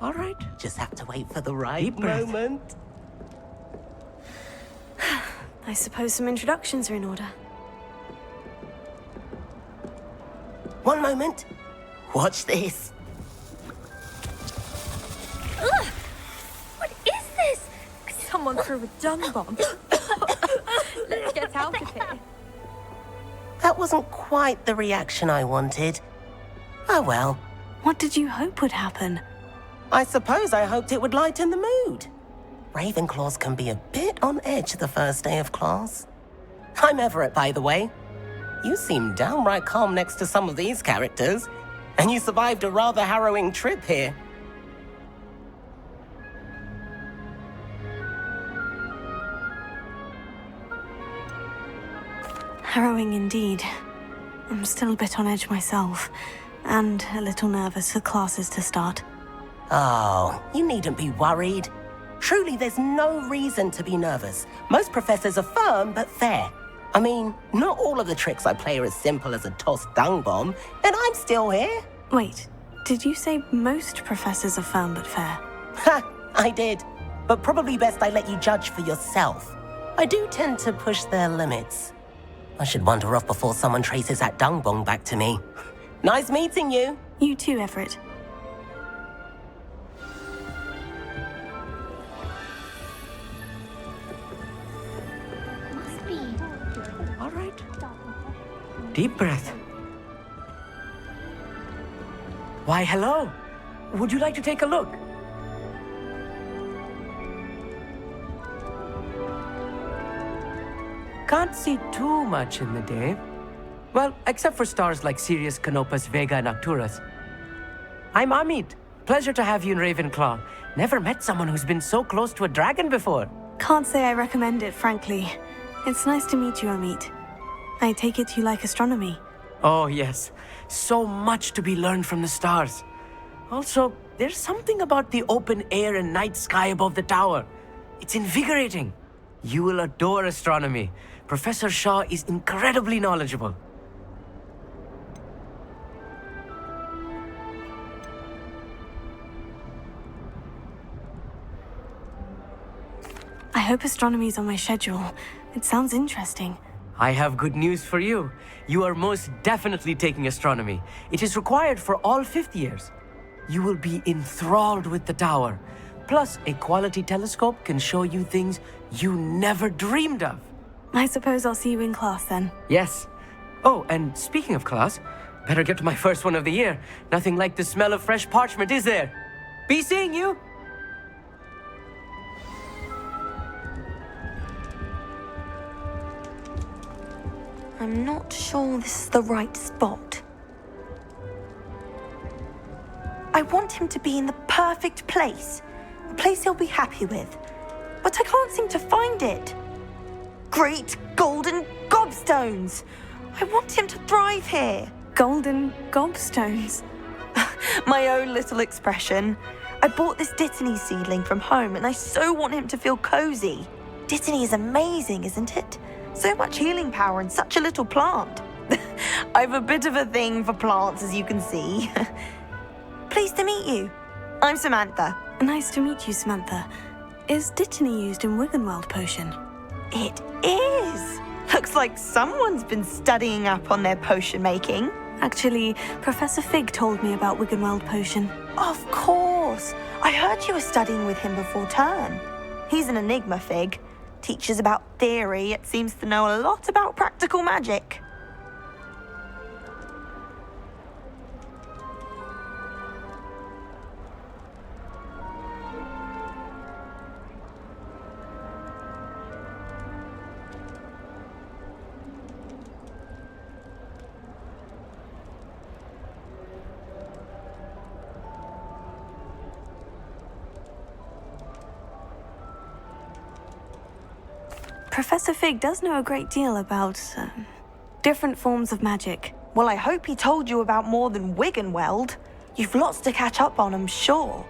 All right. Just have to wait for the right moment. I suppose some introductions are in order. One moment. Watch this. Ugh! What is this? Someone threw a dung bomb. Let's get out of here. That wasn't quite the reaction I wanted. Oh well. What did you hope would happen? I suppose I hoped it would lighten the mood. Ravenclaws can be a bit on edge the first day of class. I'm Everett, by the way. You seem downright calm next to some of these characters, and you survived a rather harrowing trip here. Harrowing indeed. I'm still a bit on edge myself, and a little nervous for classes to start. Oh, you needn't be worried. Truly, there's no reason to be nervous. Most professors are firm but fair. I mean, not all of the tricks I play are as simple as a tossed dung bomb, and I'm still here. Wait, did you say most professors are firm but fair? Ha, I did. But probably best I let you judge for yourself. I do tend to push their limits. I should wander off before someone traces that dung bomb back to me. Nice meeting you. You too, Everett. Must be. All right. Deep breath. Why, hello. Would you like to take a look? Can't see too much in the day. Well, except for stars like Sirius, Canopus, Vega, and Arcturus. I'm Amit. Pleasure to have you in Ravenclaw. Never met someone who's been so close to a dragon before. Can't say I recommend it, frankly. It's nice to meet you, Amit. I take it you like astronomy. Oh, yes. So much to be learned from the stars. Also, there's something about the open air and night sky above the tower. It's invigorating. You will adore astronomy. Professor Shaw is incredibly knowledgeable. I hope astronomy's on my schedule. It sounds interesting. I have good news for you. You are most definitely taking astronomy. It is required for all fifth years. You will be enthralled with the tower. Plus, a quality telescope can show you things you never dreamed of. I suppose I'll see you in class then. Yes. Oh, and speaking of class, better get to my first one of the year. Nothing like the smell of fresh parchment, is there? Be seeing you! I'm not sure this is the right spot. I want him to be in the perfect place. A place he'll be happy with. But I can't seem to find it. Great golden gobstones! I want him to thrive here. Golden gobstones. My own little expression. I bought this Dittany seedling from home and I so want him to feel cozy. Dittany is amazing, isn't it? So much healing power in such a little plant. I've a bit of a thing for plants, as you can see. Pleased to meet you. I'm Samantha. Nice to meet you, Samantha. Is Dittany used in Wiggenweld potion? It is. Looks like someone's been studying up on their potion making. Actually, Professor Fig told me about Wiggenweld potion. Of course. I heard you were studying with him before term. He's an enigma, Fig. Teaches about theory, yet seems to know a lot about practical magic. Professor Fig does know a great deal about different forms of magic. Well, I hope he told you about more than Wiggenweld. You've lots to catch up on, I'm sure.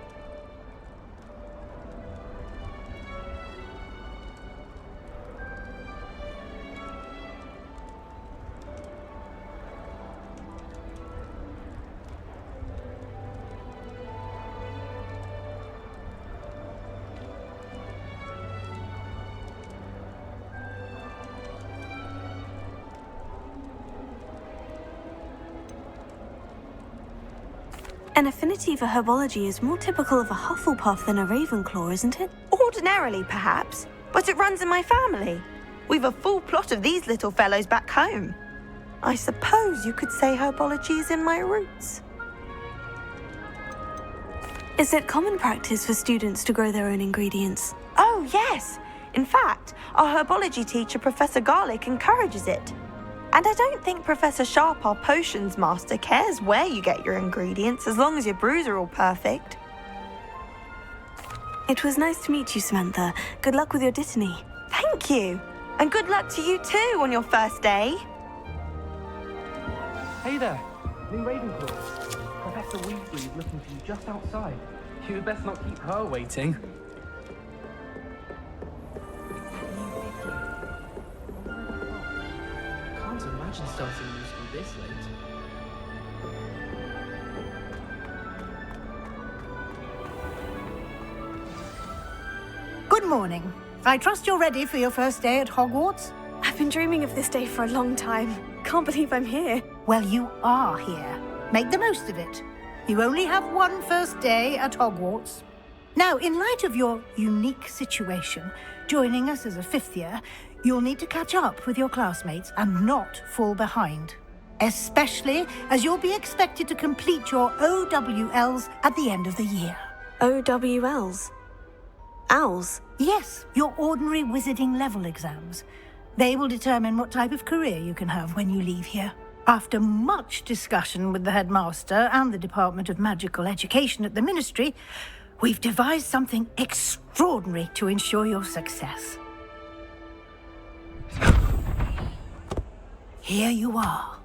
An affinity for herbology is more typical of a Hufflepuff than a Ravenclaw, isn't it? Ordinarily, perhaps, but it runs in my family. We've a full plot of these little fellows back home. I suppose you could say herbology is in my roots. Is it common practice for students to grow their own ingredients? Oh, yes. In fact, our herbology teacher, Professor Garlick, encourages it. And I don't think Professor Sharp, our potions master, cares where you get your ingredients as long as your brews are all perfect. It was nice to meet you, Samantha. Good luck with your dittany. Thank you. And good luck to you too on your first day. Hey there, new Ravenclaw. Professor Weasley is looking for you just outside. You had best not keep her waiting. Can't imagine starting new school this late. Good morning. I trust you're ready for your first day at Hogwarts? I've been dreaming of this day for a long time. Can't believe I'm here. Well, you are here. Make the most of it. You only have one first day at Hogwarts. Now, in light of your unique situation, joining us as a fifth year, you'll need to catch up with your classmates and not fall behind. Especially as you'll be expected to complete your OWLs at the end of the year. OWLs? Owls? Yes, your ordinary wizarding level exams. They will determine what type of career you can have when you leave here. After much discussion with the headmaster and the Department of Magical Education at the Ministry, we've devised something extraordinary to ensure your success. Here you are.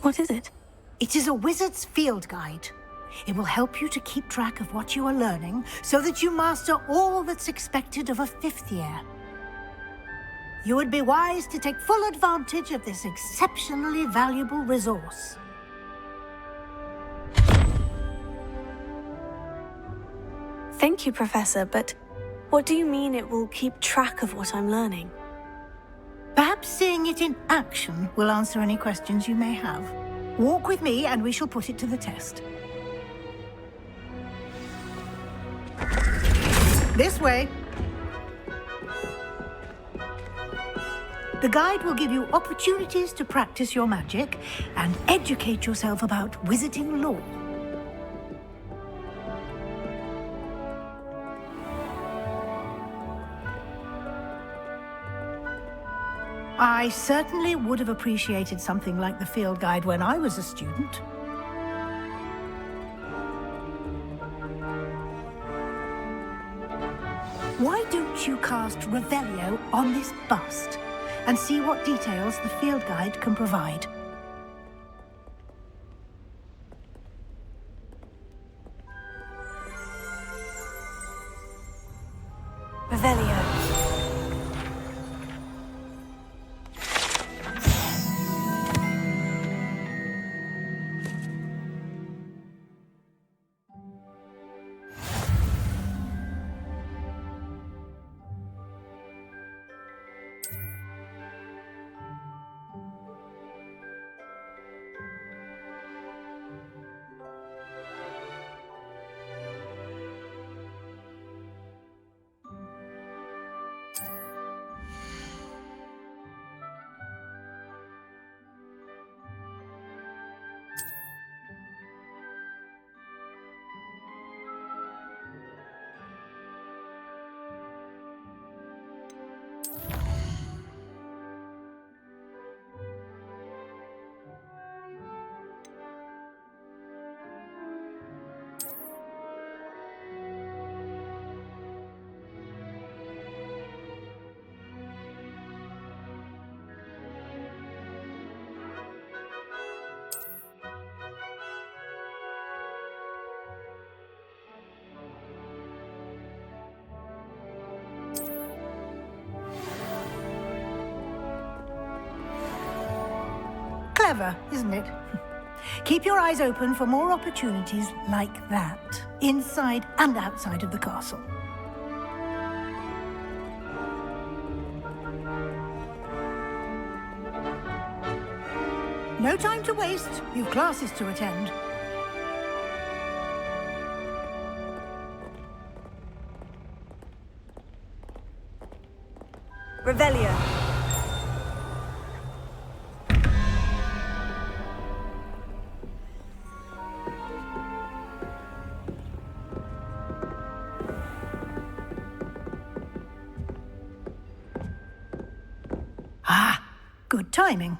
What is it? It is a wizard's field guide. It will help you to keep track of what you are learning so that you master all that's expected of a fifth year. You would be wise to take full advantage of this exceptionally valuable resource. Thank you, Professor, but what do you mean it will keep track of what I'm learning? Perhaps seeing it in action will answer any questions you may have. Walk with me and we shall put it to the test. This way. The guide will give you opportunities to practice your magic and educate yourself about wizarding lore. I certainly would have appreciated something like the field guide when I was a student. Why don't you cast Revelio on this bust and see what details the field guide can provide? Revelio. Clever, isn't it? Keep your eyes open for more opportunities like that, inside and outside of the castle. No time to waste. You've classes to attend. Revelio. Good timing.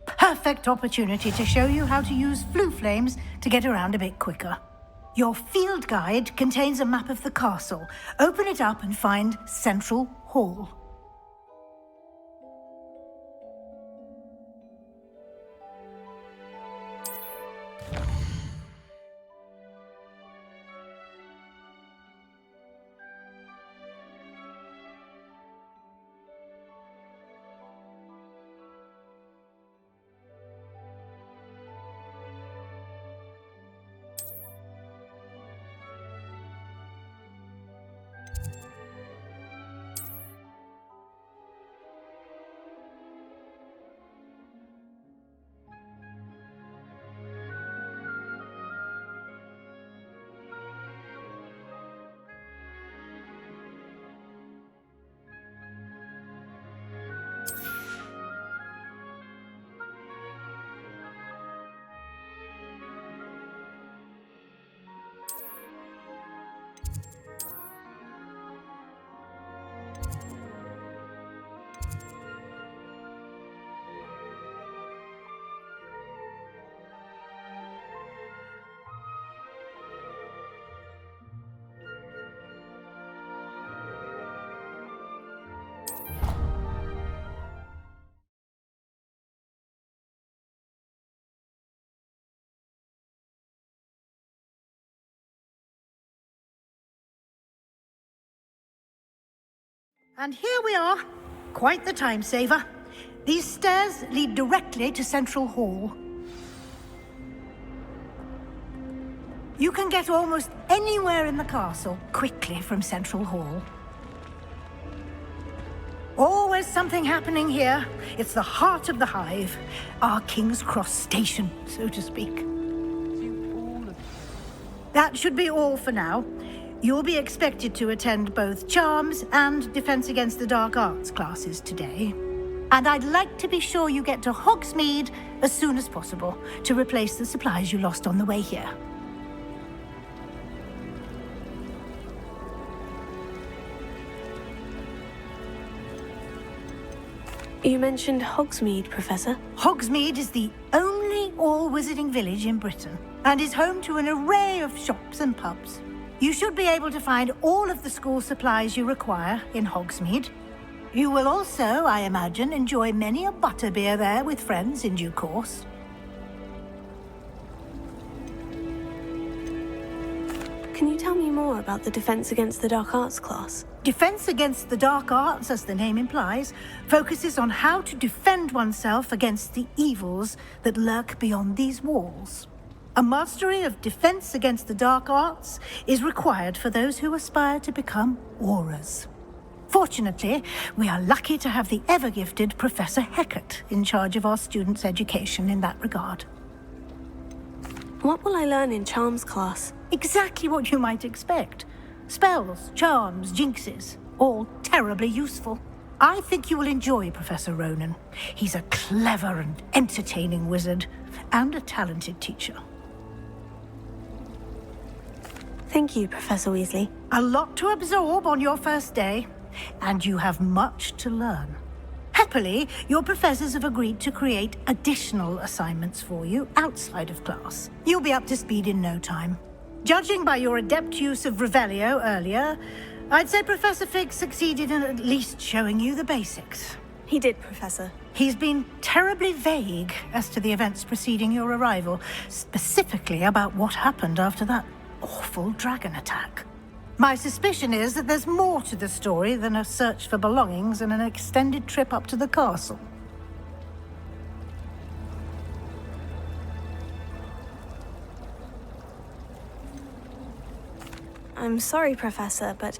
Perfect opportunity to show you how to use flue flames to get around a bit quicker. Your field guide contains a map of the castle. Open it up and find Central Hall. And here we are. Quite the time saver. These stairs lead directly to Central Hall. You can get almost anywhere in the castle quickly from Central Hall. Always something happening here. It's the heart of the hive. Our King's Cross station, so to speak. That should be all for now. You'll be expected to attend both Charms and Defense Against the Dark Arts classes today. And I'd like to be sure you get to Hogsmeade as soon as possible to replace the supplies you lost on the way here. You mentioned Hogsmeade, Professor. Hogsmeade is the only all-wizarding village in Britain and is home to an array of shops and pubs. You should be able to find all of the school supplies you require in Hogsmeade. You will also, I imagine, enjoy many a butterbeer there with friends in due course. Can you tell me more about the Defense Against the Dark Arts class? Defense Against the Dark Arts, as the name implies, focuses on how to defend oneself against the evils that lurk beyond these walls. A mastery of Defense Against the Dark Arts is required for those who aspire to become Aurors. Fortunately, we are lucky to have the ever-gifted Professor Hecat in charge of our students' education in that regard. What will I learn in Charms class? Exactly what you might expect. Spells, charms, jinxes, all terribly useful. I think you will enjoy Professor Ronan. He's a clever and entertaining wizard, and a talented teacher. Thank you, Professor Weasley. A lot to absorb on your first day, and you have much to learn. Happily, your professors have agreed to create additional assignments for you outside of class. You'll be up to speed in no time. Judging by your adept use of Revelio earlier, I'd say Professor Fig succeeded in at least showing you the basics. He did, Professor. He's been terribly vague as to the events preceding your arrival, specifically about what happened after that awful dragon attack. My suspicion is that there's more to the story than a search for belongings and an extended trip up to the castle. I'm sorry, Professor, but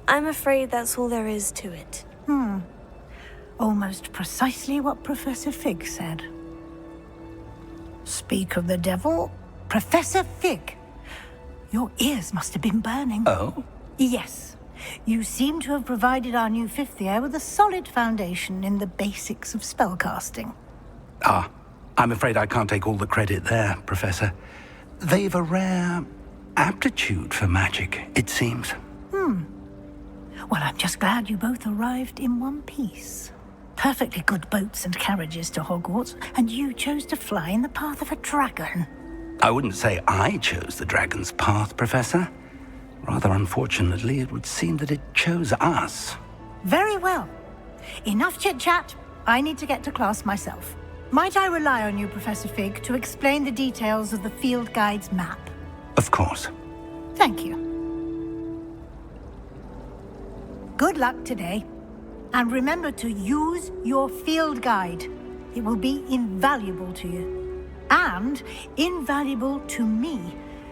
I'm afraid that's all there is to it. Almost precisely what Professor Fig said. Speak of the devil, Professor Fig. Your ears must have been burning. Oh? Yes. You seem to have provided our new fifth year with a solid foundation in the basics of spellcasting. Ah, I'm afraid I can't take all the credit there, Professor. They've a rare aptitude for magic, it seems. Well, I'm just glad you both arrived in one piece. Perfectly good boats and carriages to Hogwarts, and you chose to fly in the path of a dragon. I wouldn't say I chose the dragon's path, Professor. Rather unfortunately, it would seem that it chose us. Very well. Enough chit-chat. I need to get to class myself. Might I rely on you, Professor Fig, to explain the details of the field guide's map? Of course. Thank you. Good luck today. And remember to use your field guide. It will be invaluable to you. And invaluable to me,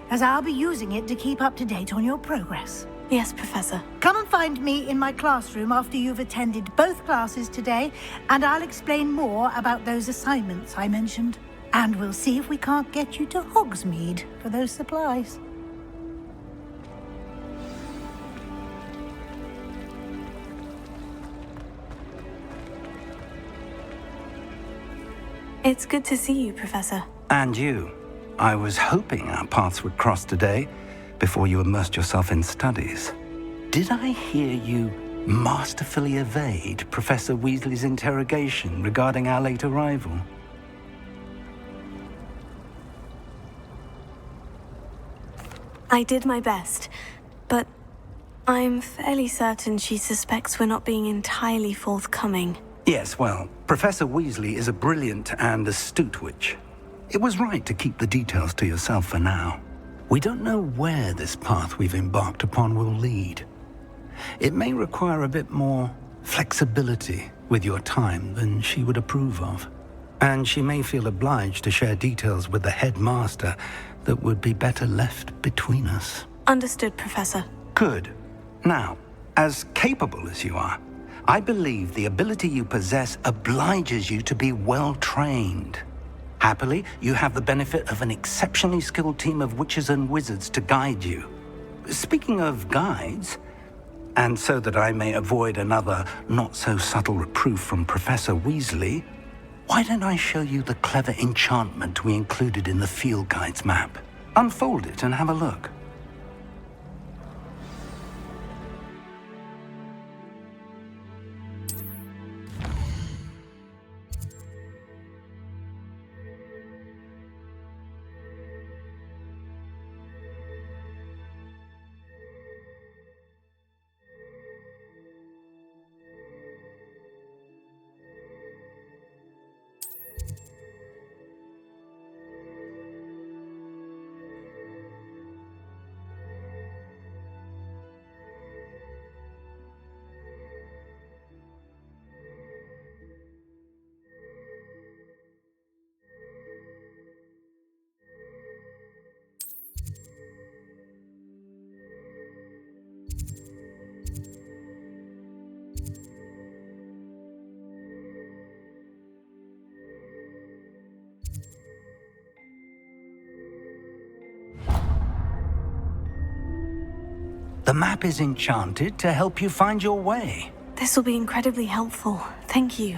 as I'll be using it to keep up to date on your progress. Yes, Professor. Come and find me in my classroom after you've attended both classes today, and I'll explain more about those assignments I mentioned. And we'll see if we can't get you to Hogsmeade for those supplies. It's good to see you, Professor. And you. I was hoping our paths would cross today, before you immersed yourself in studies. Did I hear you masterfully evade Professor Weasley's interrogation regarding our late arrival? I did my best, but I'm fairly certain she suspects we're not being entirely forthcoming. Yes, well, Professor Weasley is a brilliant and astute witch. It was right to keep the details to yourself for now. We don't know where this path we've embarked upon will lead. It may require a bit more flexibility with your time than she would approve of. And she may feel obliged to share details with the headmaster that would be better left between us. Understood, Professor. Good. Now, as capable as you are, I believe the ability you possess obliges you to be well trained. Happily, you have the benefit of an exceptionally skilled team of witches and wizards to guide you. Speaking of guides, and so that I may avoid another not-so-subtle reproof from Professor Weasley, why don't I show you the clever enchantment we included in the field guide's map? Unfold it and have a look. The map is enchanted to help you find your way. This will be incredibly helpful. Thank you.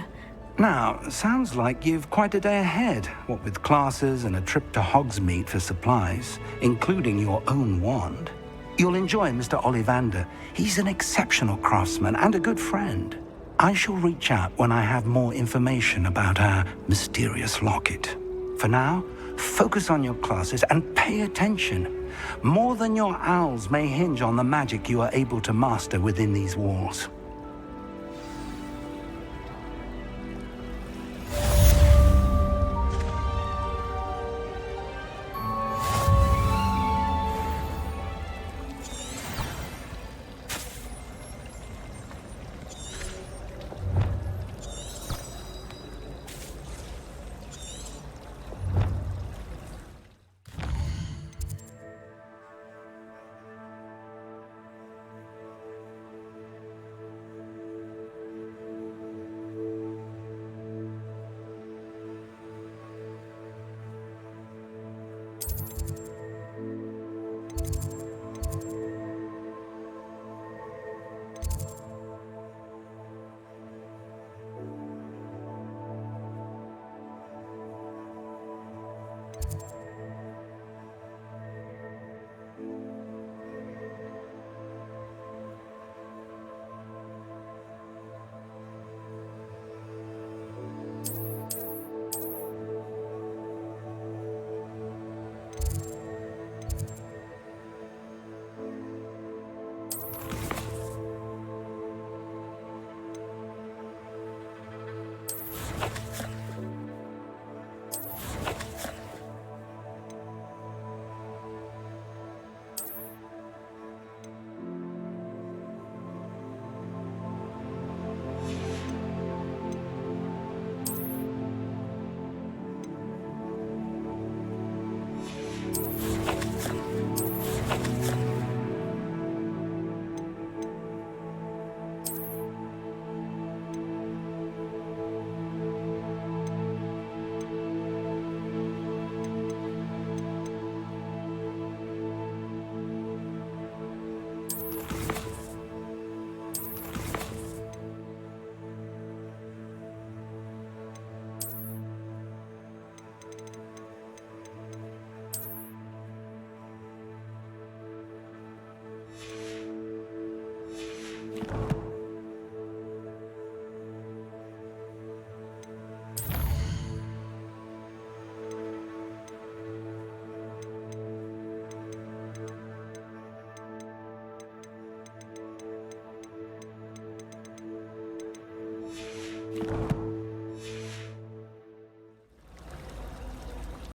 Now, sounds like you've quite a day ahead, what with classes and a trip to Hogsmeade for supplies, including your own wand. You'll enjoy Mr. Ollivander. He's an exceptional craftsman and a good friend. I shall reach out when I have more information about our mysterious locket. For now, focus on your classes and pay attention. More than your owls may hinge on the magic you are able to master within these walls.